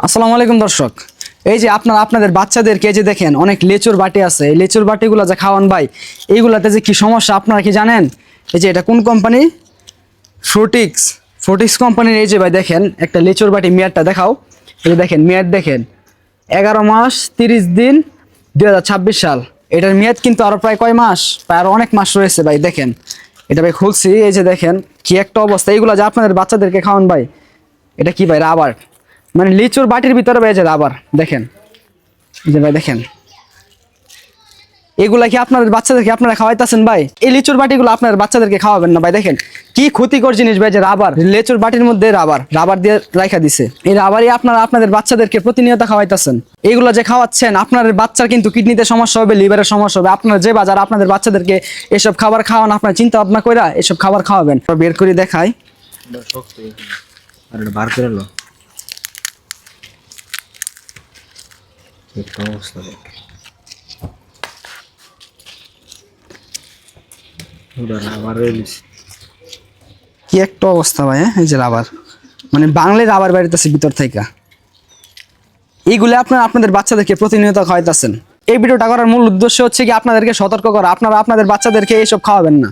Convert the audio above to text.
আসসালামু আলাইকুম দর্শক। এই যে আপনাদের বাচ্চাদেরকে যে দেখেন অনেক লেচুর বাটি আছে, এই লেচুর বাটিগুলো যে খাওয়ান ভাই, এইগুলাতে যে কি সমস্যা আপনারা কি জানেন? এই যে এটা কোন কোম্পানি? ফ্রুটিক্স। ফ্রুটিক্স কোম্পানির এই যে ভাই দেখেন একটা লেচুর বাটি মেয়াদটা দেখাও। এই যে দেখেন মেয়াদ দেখেন 11 মাস 30 দিন 2026 সাল। এটার মেয়াদ কিন্তু আরো প্রায় কয় মাস, প্রায় আরো অনেক মাস রয়েছে ভাই। দেখেন এটা ভাই খুলছি, এই যে দেখেন কি একটা অবস্থা। এইগুলা যে আপনাদের বাচ্চাদেরকে খাওয়ান ভাই, এটা কি ভাই রাবার, মানে লিচুর বাটির ভিতরে ভাই যে রাবার দেখেন, এই যে ভাই দেখেন এগুলা কি আপনাদের বাচ্চাদেরকে আপনারা খাওয়াইতেছেন ভাই? এই লিচুর বাটিগুলো আপনাদের বাচ্চাদেরকে খাওয়াবেন না ভাই। দেখেন কি ক্ষতিকর জিনিস ভাই, যে রাবার, লিচুর বাটির মধ্যে রাবার দিয়ে রাখা দিছে। এই রাবারই আপনারা আপনাদের বাচ্চাদেরকে প্রতিনিয়ত খাওয়াইতেছেন। এইগুলো যে খাওয়াচ্ছেন আপনাদের বাচ্চার কিন্তু কিডনিতে সমস্যা হবে, লিভারের সমস্যা হবে। আপনারা যে বাজার আপনাদের বাচ্চাদেরকে এসব খাবার খাওয়ান, আপনারা চিন্তা ভাবনা কইরা এসব খাবার খাওয়াবেন। বের করে দেখাই, আর এটা বার করে লো অবস্থা দেখ। আবার কি একটা অবস্থা ভাই। হ্যাঁ এই যে রাবার, মানে বাংলায় রাবার বাড়িতেছে ভিতর থেকে। এইগুলো আপনারা আপনাদের বাচ্চাদেরকে প্রতিনিয়ত খাওয়াইতেছেন। এই ভিডিওটা করার মূল উদ্দেশ্য হচ্ছে কি আপনাদেরকে সতর্ক করা, আপনারা আপনাদের বাচ্চাদেরকে এইসব খাওয়াবেন না।